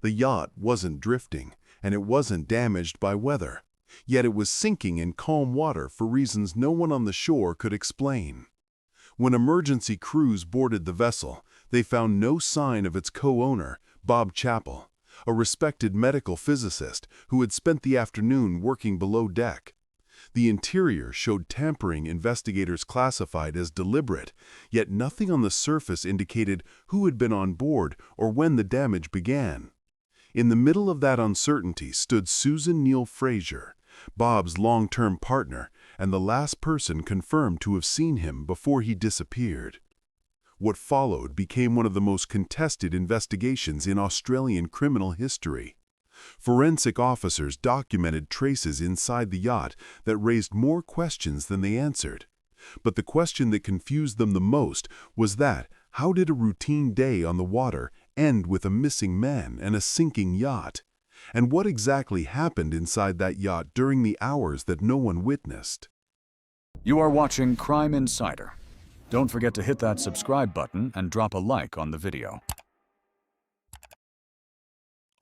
The yacht wasn't drifting, and it wasn't damaged by weather. Yet it was sinking in calm water for reasons no one on the shore could explain. When emergency crews boarded the vessel, they found no sign of its co-owner, Bob Chappell, a respected medical physicist who had spent the afternoon working below deck. The interior showed tampering investigators classified as deliberate, yet nothing on the surface indicated who had been on board or when the damage began. In the middle of that uncertainty stood Susan Neill-Fraser, Bob's long-term partner and the last person confirmed to have seen him before he disappeared. What followed became one of the most contested investigations in Australian criminal history. Forensic officers documented traces inside the yacht that raised more questions than they answered. But the question that confused them the most was that, how did a routine day on the water end with a missing man and a sinking yacht? And what exactly happened inside that yacht during the hours that no one witnessed? You are watching Crime Insider. Don't forget to hit that subscribe button and drop a like on the video.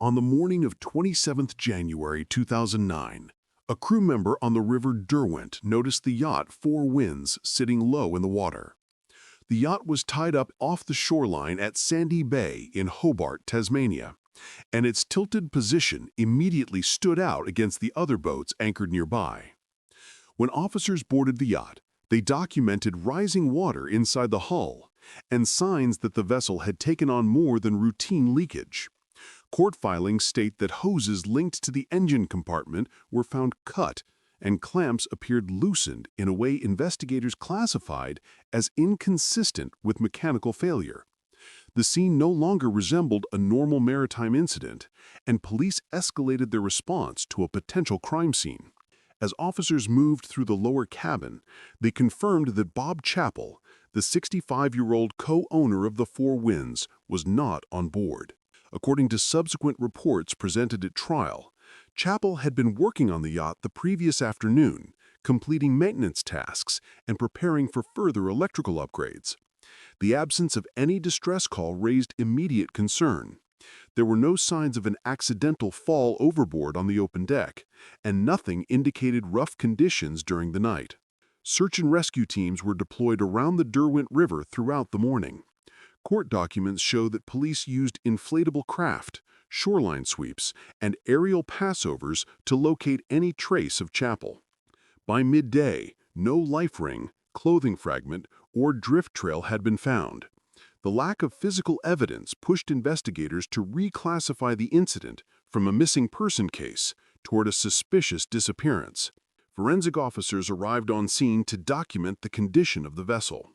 On the morning of 27th January 2009, a crew member on the River Derwent noticed the yacht Four Winds sitting low in the water. The yacht was tied up off the shoreline at Sandy Bay in Hobart, Tasmania, and its tilted position immediately stood out against the other boats anchored nearby. When officers boarded the yacht, they documented rising water inside the hull and signs that the vessel had taken on more than routine leakage. Court filings state that hoses linked to the engine compartment were found cut and clamps appeared loosened in a way investigators classified as inconsistent with mechanical failure. The scene no longer resembled a normal maritime incident, and police escalated their response to a potential crime scene. As officers moved through the lower cabin, they confirmed that Bob Chappell, the 65-year-old co-owner of the Four Winds, was not on board. According to subsequent reports presented at trial, Chappell had been working on the yacht the previous afternoon, completing maintenance tasks and preparing for further electrical upgrades. The absence of any distress call raised immediate concern. There were no signs of an accidental fall overboard on the open deck, and nothing indicated rough conditions during the night. Search and rescue teams were deployed around the Derwent River throughout the morning. Court documents show that police used inflatable craft, shoreline sweeps, and aerial passovers to locate any trace of Chappell. By midday, no life ring, clothing fragment, or drift trail had been found. The lack of physical evidence pushed investigators to reclassify the incident from a missing person case toward a suspicious disappearance. Forensic officers arrived on scene to document the condition of the vessel.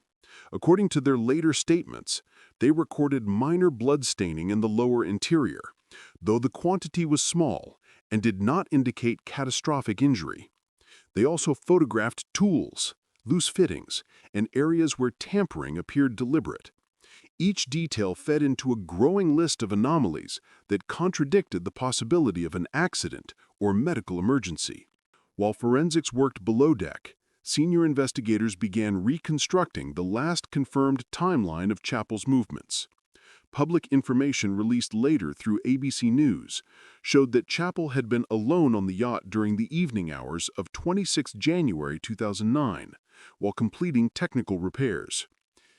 According to their later statements, they recorded minor blood staining in the lower interior, though the quantity was small and did not indicate catastrophic injury. They also photographed tools, loose fittings, and areas where tampering appeared deliberate. Each detail fed into a growing list of anomalies that contradicted the possibility of an accident or medical emergency. While forensics worked below deck, senior investigators began reconstructing the last confirmed timeline of Chappell's movements. Public information released later through ABC News showed that Chappell had been alone on the yacht during the evening hours of 26 January 2009 while completing technical repairs.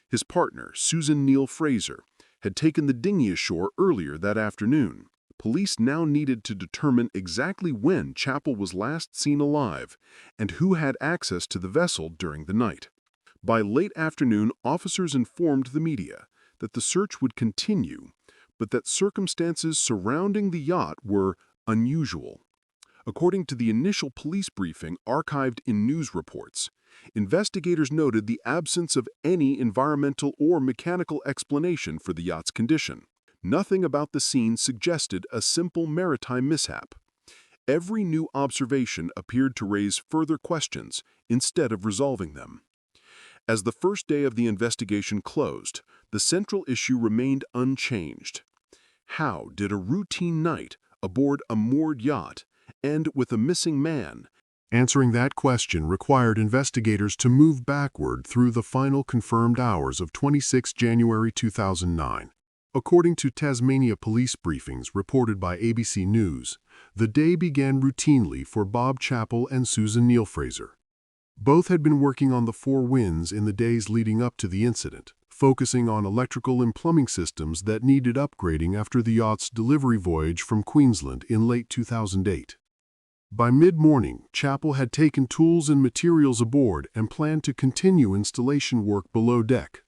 His partner, Susan Neill-Fraser, had taken the dinghy ashore earlier that afternoon. Police now needed to determine exactly when Chappell was last seen alive and who had access to the vessel during the night. By late afternoon, officers informed the media that the search would continue, but that circumstances surrounding the yacht were unusual. According to the initial police briefing archived in news reports, investigators noted the absence of any environmental or mechanical explanation for the yacht's condition. Nothing about the scene suggested a simple maritime mishap. Every new observation appeared to raise further questions instead of resolving them. As the first day of the investigation closed, the central issue remained unchanged. How did a routine night aboard a moored yacht end with a missing man? Answering that question required investigators to move backward through the final confirmed hours of 26 January 2009. According to Tasmania police briefings reported by ABC News, the day began routinely for Bob Chappell and Susan Neill-Fraser. Both had been working on the Four Winds in the days leading up to the incident, focusing on electrical and plumbing systems that needed upgrading after the yacht's delivery voyage from Queensland in late 2008. By mid-morning, Chappell had taken tools and materials aboard and planned to continue installation work below deck.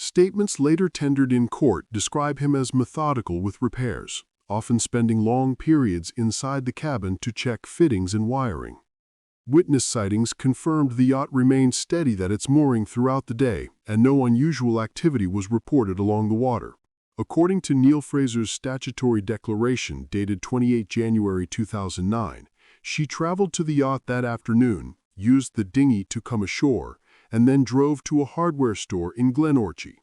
Statements later tendered in court describe him as methodical with repairs, often spending long periods inside the cabin to check fittings and wiring. Witness sightings confirmed the yacht remained steady at its mooring throughout the day, and no unusual activity was reported along the water. According to Neill-Fraser's statutory declaration dated 28 January 2009, she traveled to the yacht that afternoon, used the dinghy to come ashore, and then drove to a hardware store in Glenorchy.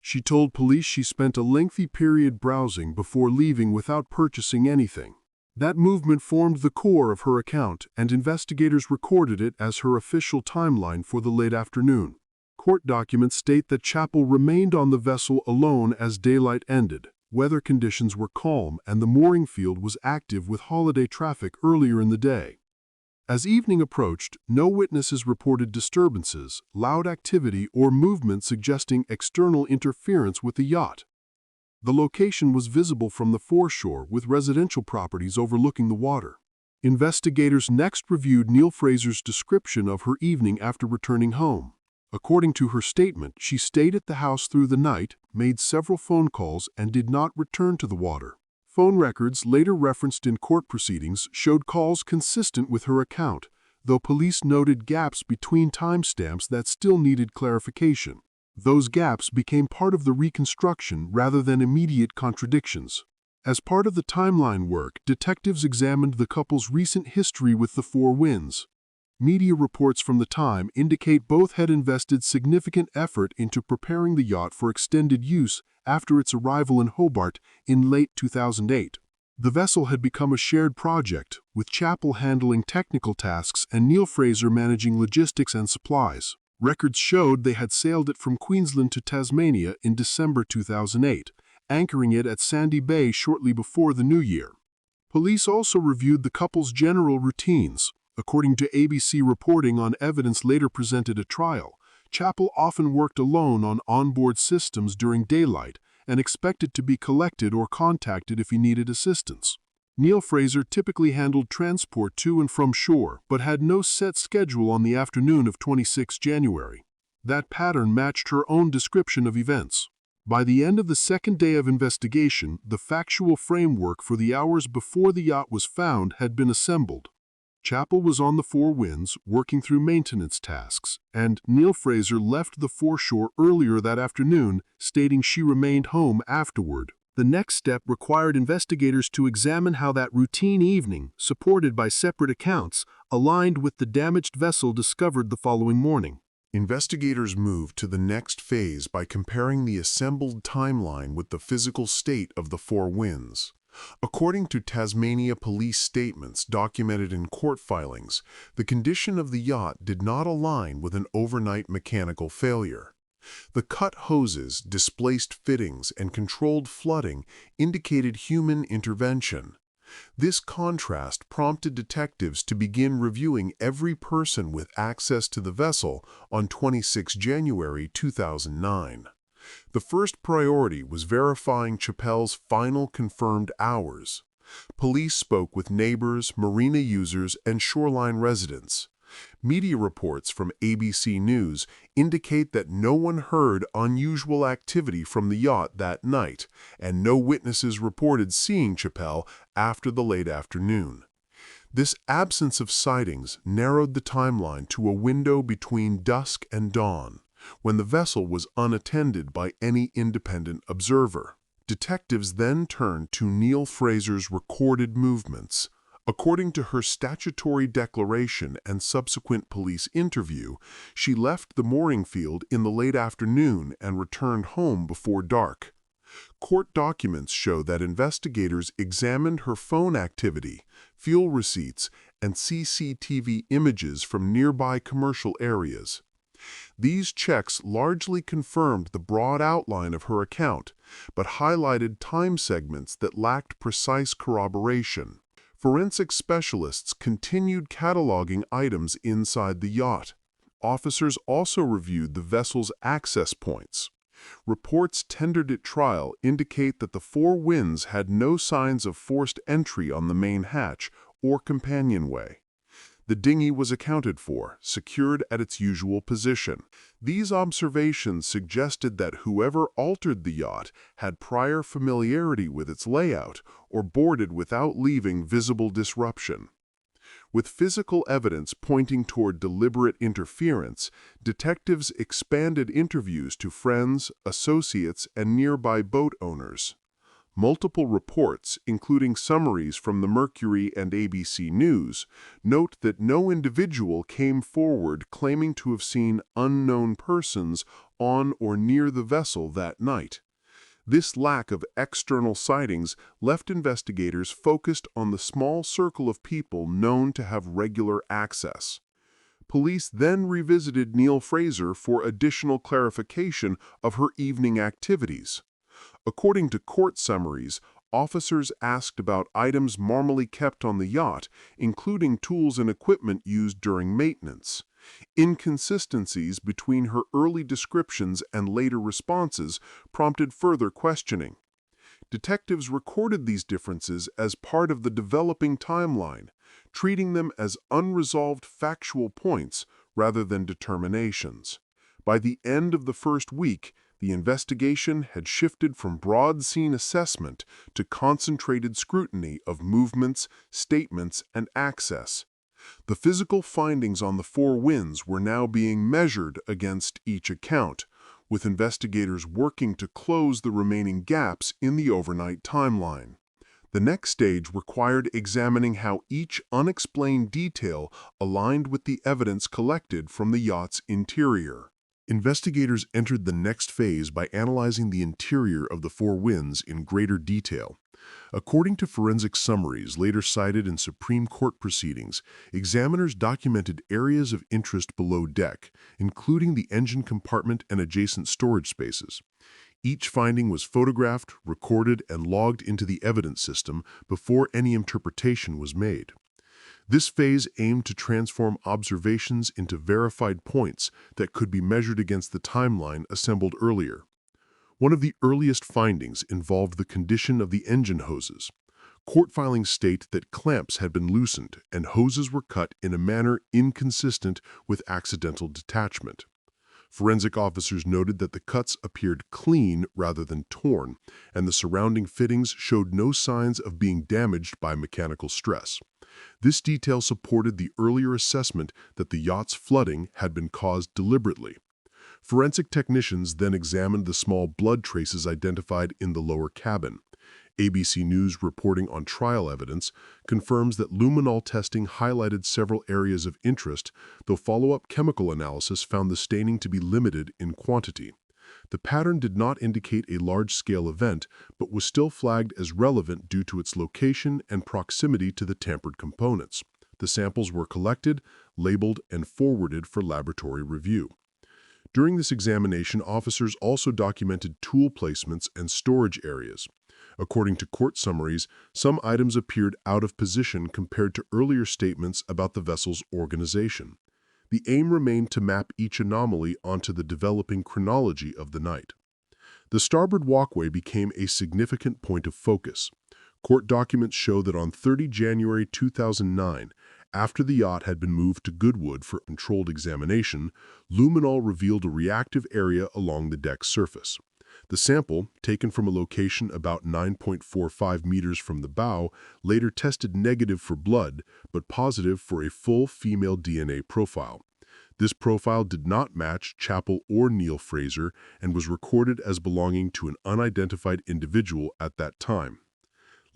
She told police she spent a lengthy period browsing before leaving without purchasing anything. That movement formed the core of her account, and investigators recorded it as her official timeline for the late afternoon. Court documents state that Chappell remained on the vessel alone as daylight ended. Weather conditions were calm and the mooring field was active with holiday traffic earlier in the day. As evening approached, no witnesses reported disturbances, loud activity, or movement suggesting external interference with the yacht. The location was visible from the foreshore with residential properties overlooking the water. Investigators next reviewed Neill-Fraser's description of her evening after returning home. According to her statement, she stayed at the house through the night, made several phone calls, and did not return to the water. Phone records later referenced in court proceedings showed calls consistent with her account, though police noted gaps between timestamps that still needed clarification. Those gaps became part of the reconstruction rather than immediate contradictions. As part of the timeline work, detectives examined the couple's recent history with the Four Winds. Media reports from the time indicate both had invested significant effort into preparing the yacht for extended use after its arrival in Hobart in late 2008. The vessel had become a shared project, with Chappell handling technical tasks and Neill-Fraser managing logistics and supplies. Records showed they had sailed it from Queensland to Tasmania in December 2008, anchoring it at Sandy Bay shortly before the new year. Police also reviewed the couple's general routines. According to ABC reporting on evidence later presented at trial, Chappell often worked alone on onboard systems during daylight and expected to be collected or contacted if he needed assistance. Neill-Fraser typically handled transport to and from shore, but had no set schedule on the afternoon of 26 January. That pattern matched her own description of events. By the end of the second day of investigation, the factual framework for the hours before the yacht was found had been assembled. Chappell was on the Four Winds, working through maintenance tasks, and Neill-Fraser left the foreshore earlier that afternoon, stating she remained home afterward. The next step required investigators to examine how that routine evening, supported by separate accounts, aligned with the damaged vessel discovered the following morning. Investigators moved to the next phase by comparing the assembled timeline with the physical state of the Four Winds. According to Tasmania police statements documented in court filings, the condition of the yacht did not align with an overnight mechanical failure. The cut hoses, displaced fittings, and controlled flooding indicated human intervention. This contrast prompted detectives to begin reviewing every person with access to the vessel on 26 January 2009. The first priority was verifying Chappell's final confirmed hours. Police spoke with neighbors, marina users, and shoreline residents. Media reports from ABC News indicate that no one heard unusual activity from the yacht that night, and no witnesses reported seeing Chappell after the late afternoon. This absence of sightings narrowed the timeline to a window between dusk and dawn, when the vessel was unattended by any independent observer. Detectives then turned to Neill-Fraser's recorded movements. According to her statutory declaration and subsequent police interview, she left the mooring field in the late afternoon and returned home before dark. Court documents show that investigators examined her phone activity, fuel receipts, and CCTV images from nearby commercial areas. These checks largely confirmed the broad outline of her account, but highlighted time segments that lacked precise corroboration. Forensic specialists continued cataloging items inside the yacht. Officers also reviewed the vessel's access points. Reports tendered at trial indicate that the Four Winds had no signs of forced entry on the main hatch or companionway. The dinghy was accounted for, secured at its usual position. These observations suggested that whoever altered the yacht had prior familiarity with its layout or boarded without leaving visible disruption. With physical evidence pointing toward deliberate interference, detectives expanded interviews to friends, associates, and nearby boat owners. Multiple reports, including summaries from the Mercury and ABC News, note that no individual came forward claiming to have seen unknown persons on or near the vessel that night. This lack of external sightings left investigators focused on the small circle of people known to have regular access. Police then revisited Neill-Fraser for additional clarification of her evening activities. According to court summaries, officers asked about items normally kept on the yacht, including tools and equipment used during maintenance. Inconsistencies between her early descriptions and later responses prompted further questioning. Detectives recorded these differences as part of the developing timeline, treating them as unresolved factual points rather than determinations. By the end of the first week, the investigation had shifted from broad scene assessment to concentrated scrutiny of movements, statements, and access. The physical findings on the Four Winds were now being measured against each account, with investigators working to close the remaining gaps in the overnight timeline. The next stage required examining how each unexplained detail aligned with the evidence collected from the yacht's interior. Investigators entered the next phase by analyzing the interior of the Four Winds in greater detail. According to forensic summaries later cited in Supreme Court proceedings, examiners documented areas of interest below deck, including the engine compartment and adjacent storage spaces. Each finding was photographed, recorded, and logged into the evidence system before any interpretation was made. This phase aimed to transform observations into verified points that could be measured against the timeline assembled earlier. One of the earliest findings involved the condition of the engine hoses. Court filings state that clamps had been loosened and hoses were cut in a manner inconsistent with accidental detachment. Forensic officers noted that the cuts appeared clean rather than torn, and the surrounding fittings showed no signs of being damaged by mechanical stress. This detail supported the earlier assessment that the yacht's flooding had been caused deliberately. Forensic technicians then examined the small blood traces identified in the lower cabin. ABC News reporting on trial evidence confirms that luminol testing highlighted several areas of interest, though follow-up chemical analysis found the staining to be limited in quantity. The pattern did not indicate a large-scale event, but was still flagged as relevant due to its location and proximity to the tampered components. The samples were collected, labeled, and forwarded for laboratory review. During this examination, officers also documented tool placements and storage areas. According to court summaries, some items appeared out of position compared to earlier statements about the vessel's organization. The aim remained to map each anomaly onto the developing chronology of the night. The starboard walkway became a significant point of focus. Court documents show that on 30 January 2009, after the yacht had been moved to Goodwood for controlled examination, luminol revealed a reactive area along the deck surface. The sample, taken from a location about 9.45 meters from the bow, later tested negative for blood, but positive for a full female DNA profile. This profile did not match Chappell or Neill-Fraser and was recorded as belonging to an unidentified individual at that time.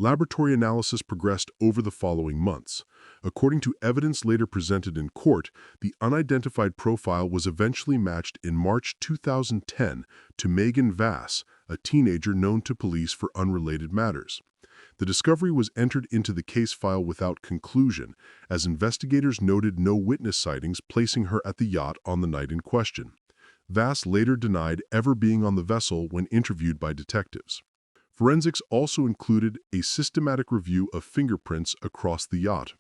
Laboratory analysis progressed over the following months. According to evidence later presented in court, the unidentified profile was eventually matched in March 2010 to Megan Vass, a teenager known to police for unrelated matters. The discovery was entered into the case file without conclusion, as investigators noted no witness sightings placing her at the yacht on the night in question. Vass later denied ever being on the vessel when interviewed by detectives. Forensics also included a systematic review of fingerprints across the yacht.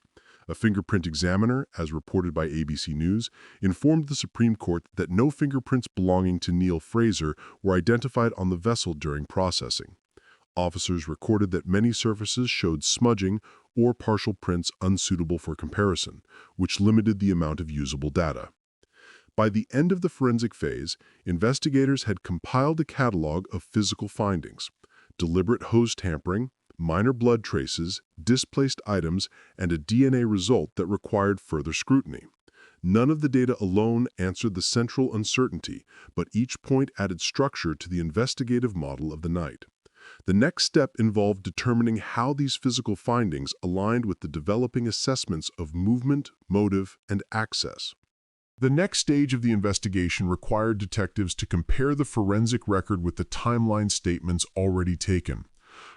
A fingerprint examiner, as reported by ABC News, informed the Supreme Court that no fingerprints belonging to Neill-Fraser were identified on the vessel during processing. Officers recorded that many surfaces showed smudging or partial prints unsuitable for comparison, which limited the amount of usable data. By the end of the forensic phase, investigators had compiled a catalog of physical findings: deliberate hose tampering, minor blood traces, displaced items, and a DNA result that required further scrutiny. None of the data alone answered the central uncertainty, but each point added structure to the investigative model of the night. The next step involved determining how these physical findings aligned with the developing assessments of movement, motive, and access. The next stage of the investigation required detectives to compare the forensic record with the timeline statements already taken.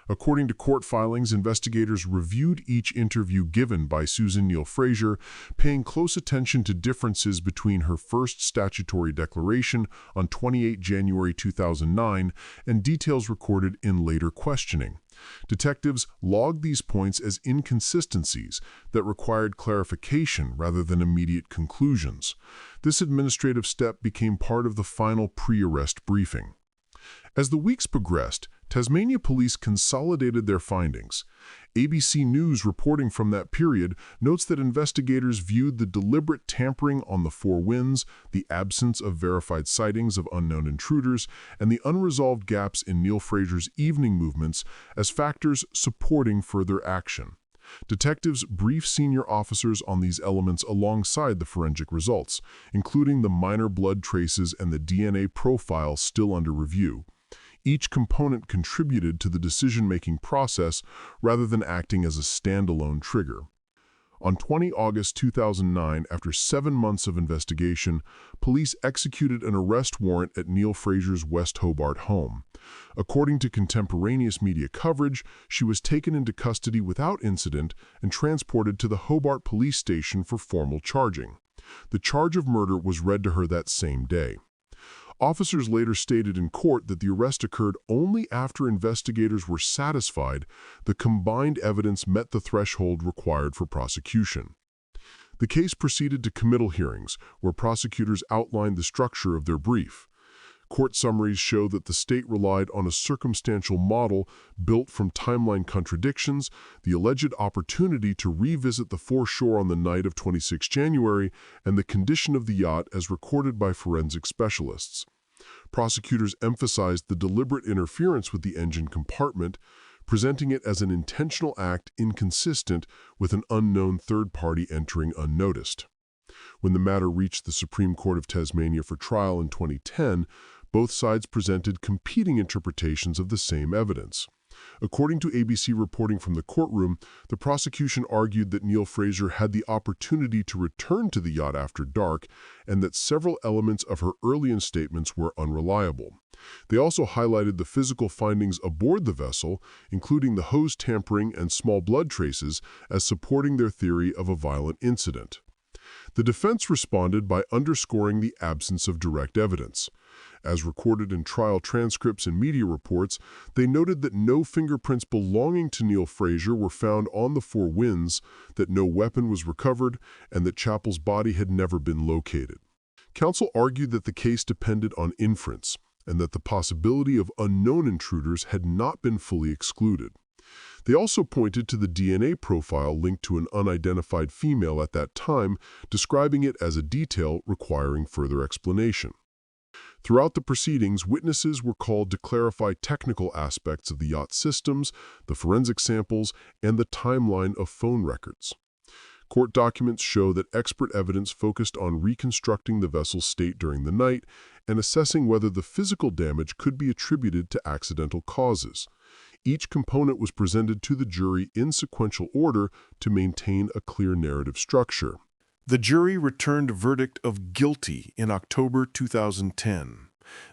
According to court filings, investigators reviewed each interview given by Susan Neill-Fraser, paying close attention to differences between her first statutory declaration on 28 January 2009 and details recorded in later questioning. Detectives logged these points as inconsistencies that required clarification rather than immediate conclusions. This administrative step became part of the final pre-arrest briefing. As the weeks progressed, Tasmania police consolidated their findings. ABC News reporting from that period notes that investigators viewed the deliberate tampering on the Four Winds, the absence of verified sightings of unknown intruders, and the unresolved gaps in Neill-Fraser's evening movements as factors supporting further action. Detectives briefed senior officers on these elements alongside the forensic results, including the minor blood traces and the DNA profile still under review. Each component contributed to the decision-making process rather than acting as a standalone trigger. On 20 August 2009, after 7 months of investigation, police executed an arrest warrant at Neill-Fraser's West Hobart home. According to contemporaneous media coverage, she was taken into custody without incident and transported to the Hobart police station for formal charging. The charge of murder was read to her that same day. Officers later stated in court that the arrest occurred only after investigators were satisfied the combined evidence met the threshold required for prosecution. The case proceeded to committal hearings, where prosecutors outlined the structure of their brief. Court summaries show that the state relied on a circumstantial model built from timeline contradictions, the alleged opportunity to revisit the foreshore on the night of 26 January, and the condition of the yacht as recorded by forensic specialists. Prosecutors emphasized the deliberate interference with the engine compartment, presenting it as an intentional act inconsistent with an unknown third party entering unnoticed. When the matter reached the Supreme Court of Tasmania for trial in 2010, both sides presented competing interpretations of the same evidence. According to ABC reporting from the courtroom, the prosecution argued that Neill-Fraser had the opportunity to return to the yacht after dark and that several elements of her earlier statements were unreliable. They also highlighted the physical findings aboard the vessel, including the hose tampering and small blood traces, as supporting their theory of a violent incident. The defense responded by underscoring the absence of direct evidence. As recorded in trial transcripts and media reports, they noted that no fingerprints belonging to Neill-Fraser were found on the Four Winds, that no weapon was recovered, and that Chappell's body had never been located. Counsel argued that the case depended on inference, and that the possibility of unknown intruders had not been fully excluded. They also pointed to the DNA profile linked to an unidentified female at that time, describing it as a detail requiring further explanation. Throughout the proceedings, witnesses were called to clarify technical aspects of the yacht systems, the forensic samples, and the timeline of phone records. Court documents show that expert evidence focused on reconstructing the vessel's state during the night and assessing whether the physical damage could be attributed to accidental causes. Each component was presented to the jury in sequential order to maintain a clear narrative structure. The jury returned a verdict of guilty in October 2010.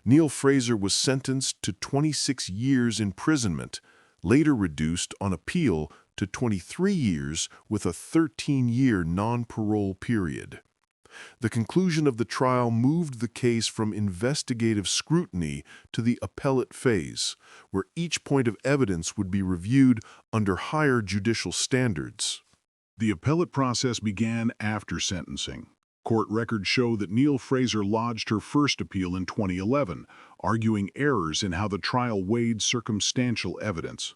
Neill-Fraser was sentenced to 26 years imprisonment, later reduced on appeal to 23 years with a 13-year non-parole period. The conclusion of the trial moved the case from investigative scrutiny to the appellate phase, where each point of evidence would be reviewed under higher judicial standards. The appellate process began after sentencing. Court records show that Neill-Fraser lodged her first appeal in 2011, arguing errors in how the trial weighed circumstantial evidence.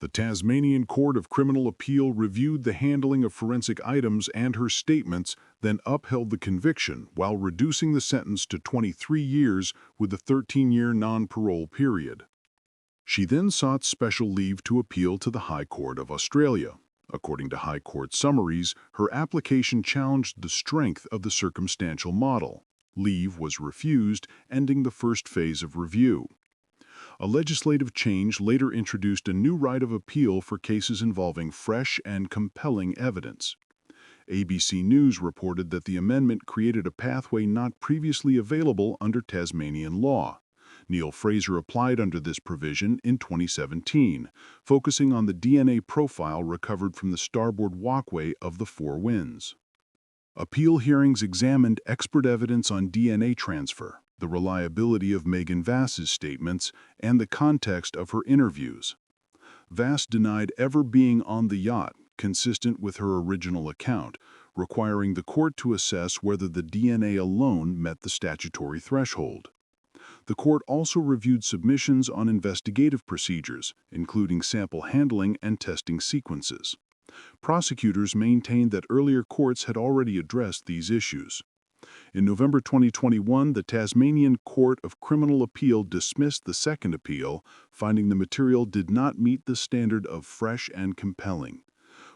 The Tasmanian Court of Criminal Appeal reviewed the handling of forensic items and her statements, then upheld the conviction while reducing the sentence to 23 years with a 13-year non-parole period. She then sought special leave to appeal to the High Court of Australia. According to High Court summaries, her application challenged the strength of the circumstantial model. Leave was refused, ending the first phase of review. A legislative change later introduced a new right of appeal for cases involving fresh and compelling evidence. ABC News reported that the amendment created a pathway not previously available under Tasmanian law. Neill-Fraser applied under this provision in 2017, focusing on the DNA profile recovered from the starboard walkway of the Four Winds. Appeal hearings examined expert evidence on DNA transfer, the reliability of Megan Vass's statements, and the context of her interviews. Vass denied ever being on the yacht, consistent with her original account, requiring the court to assess whether the DNA alone met the statutory threshold. The court also reviewed submissions on investigative procedures, including sample handling and testing sequences. Prosecutors maintained that earlier courts had already addressed these issues. In November 2021, the Tasmanian Court of Criminal Appeal dismissed the second appeal, finding the material did not meet the standard of fresh and compelling.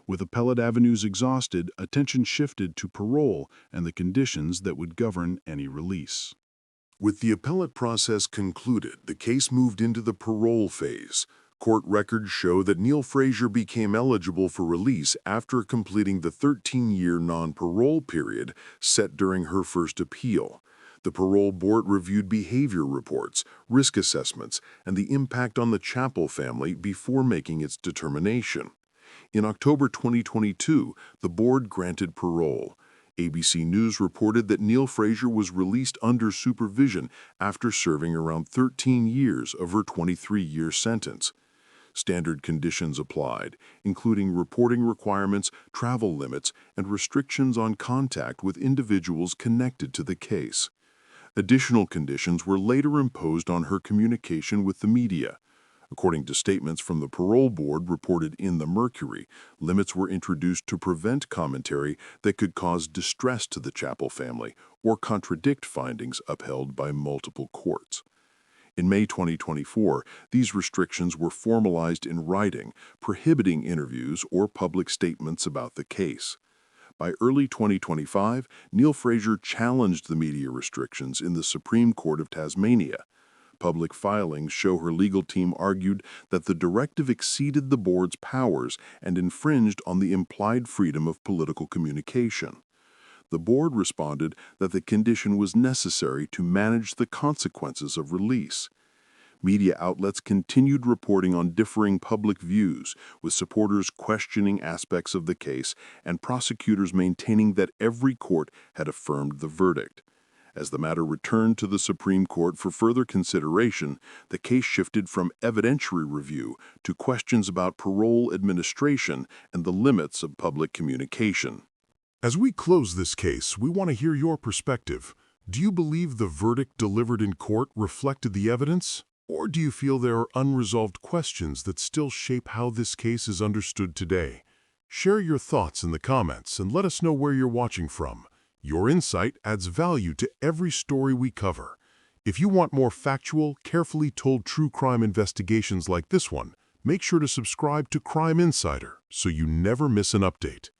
With appellate avenues exhausted, attention shifted to parole and the conditions that would govern any release. With the appellate process concluded, the case moved into the parole phase. Court records show that Neill-Fraser became eligible for release after completing the 13-year non-parole period set during her first appeal. The parole board reviewed behavior reports, risk assessments, and the impact on the Chappell family before making its determination. In October 2022, the board granted parole. ABC News reported that Neill-Fraser was released under supervision after serving around 13 years of her 23-year sentence. Standard conditions applied, including reporting requirements, travel limits, and restrictions on contact with individuals connected to the case. Additional conditions were later imposed on her communication with the media. According to statements from the parole board reported in the Mercury, limits were introduced to prevent commentary that could cause distress to the Chappell family or contradict findings upheld by multiple courts. In May 2024, these restrictions were formalized in writing, prohibiting interviews or public statements about the case. By early 2025, Neill-Fraser challenged the media restrictions in the Supreme Court of Tasmania. Public filings show her legal team argued that the directive exceeded the board's powers and infringed on the implied freedom of political communication. The board responded that the condition was necessary to manage the consequences of release. Media outlets continued reporting on differing public views, with supporters questioning aspects of the case and prosecutors maintaining that every court had affirmed the verdict. As the matter returned to the Supreme Court for further consideration, the case shifted from evidentiary review to questions about parole administration and the limits of public communication. As we close this case, we want to hear your perspective. Do you believe the verdict delivered in court reflected the evidence? Or do you feel there are unresolved questions that still shape how this case is understood today? Share your thoughts in the comments and let us know where you're watching from. Your insight adds value to every story we cover. If you want more factual, carefully told true crime investigations like this one, make sure to subscribe to Crime Insider so you never miss an update.